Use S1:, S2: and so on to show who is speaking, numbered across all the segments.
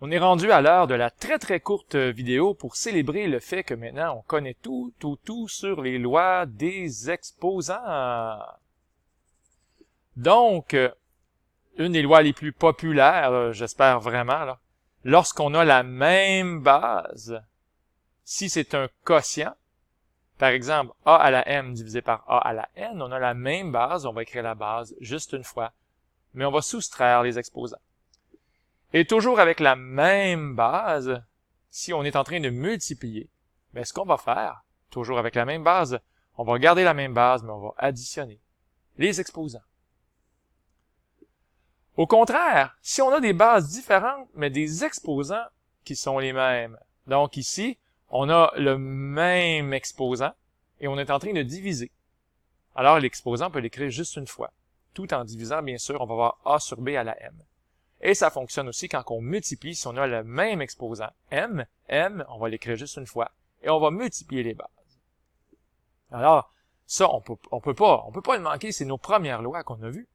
S1: On est rendu à l'heure de la très courte vidéo pour célébrer le fait que maintenant on connaît tout sur les lois des exposants. Donc, une des lois les plus populaires, j'espère vraiment, là, lorsqu'on a la même base, si c'est un quotient, par exemple a à la m divisé par a à la n, on a la même base, on va écrire la base juste une fois, mais on va soustraire les exposants. Et toujours avec la même base, si on est en train de multiplier, mais ce qu'on va faire, toujours avec la même base, on va garder la même base, mais on va additionner les exposants. Au contraire, si on a des bases différentes, mais des exposants qui sont les mêmes. Donc ici, on a le même exposant et on est en train de diviser. Alors l'exposant, on peut l'écrire juste une fois. Tout en divisant, bien sûr, on va avoir a sur b à la m. Et ça fonctionne aussi quand on multiplie, si on a le même exposant, m, on va l'écrire juste une fois, et on va multiplier les bases. Alors, ça, on peut pas le manquer, c'est nos premières lois qu'on a vues.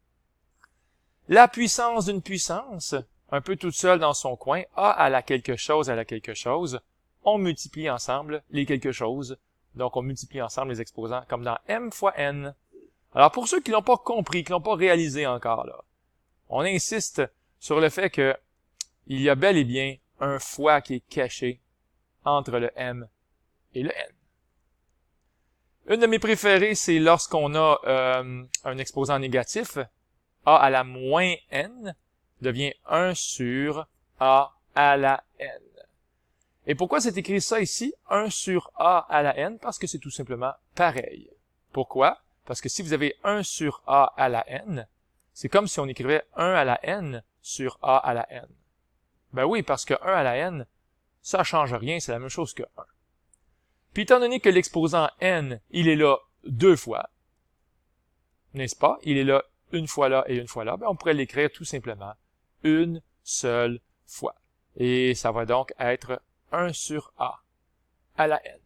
S1: La puissance d'une puissance, un peu toute seule dans son coin, a à la quelque chose, on multiplie ensemble les quelque chose, donc on multiplie ensemble les exposants, comme dans m fois n. Alors, pour ceux qui l'ont pas compris, qui l'ont pas réalisé encore, là, on insiste sur le fait que il y a bel et bien un fois qui est caché entre le m et le n. Une de mes préférées, c'est lorsqu'on a un exposant négatif, a à la moins n devient 1 sur a à la n. Et pourquoi c'est écrit ça ici, 1 sur a à la n? Parce que c'est tout simplement pareil. Pourquoi? Parce que si vous avez 1 sur a à la n, c'est comme si on écrivait 1 à la n sur a à la n. Ben oui, parce que 1 à la n, ça change rien, c'est la même chose que 1. Puis étant donné que l'exposant n, il est là deux fois, n'est-ce pas? Il est là une fois là et une fois là, ben on pourrait l'écrire tout simplement une seule fois. Et ça va donc être 1 sur a à la n.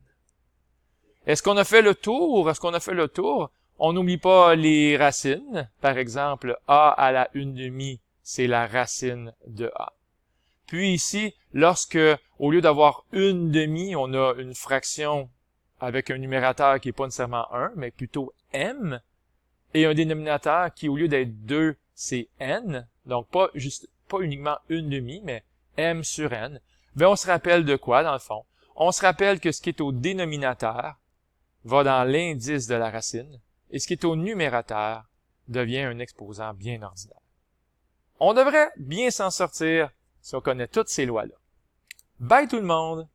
S1: Est-ce qu'on a fait le tour? On n'oublie pas les racines. Par exemple, a à la 1/2, c'est la racine de a. Puis ici, lorsque, au lieu d'avoir 1/2, on a une fraction avec un numérateur qui n'est pas nécessairement 1, mais plutôt m, et un dénominateur qui, au lieu d'être 2, c'est n, donc pas uniquement 1/2, mais m sur n, ben on se rappelle de quoi, dans le fond? On se rappelle que ce qui est au dénominateur va dans l'indice de la racine, et ce qui est au numérateur devient un exposant bien ordinaire. On devrait bien s'en sortir si on connaît toutes ces lois-là. Bye tout le monde!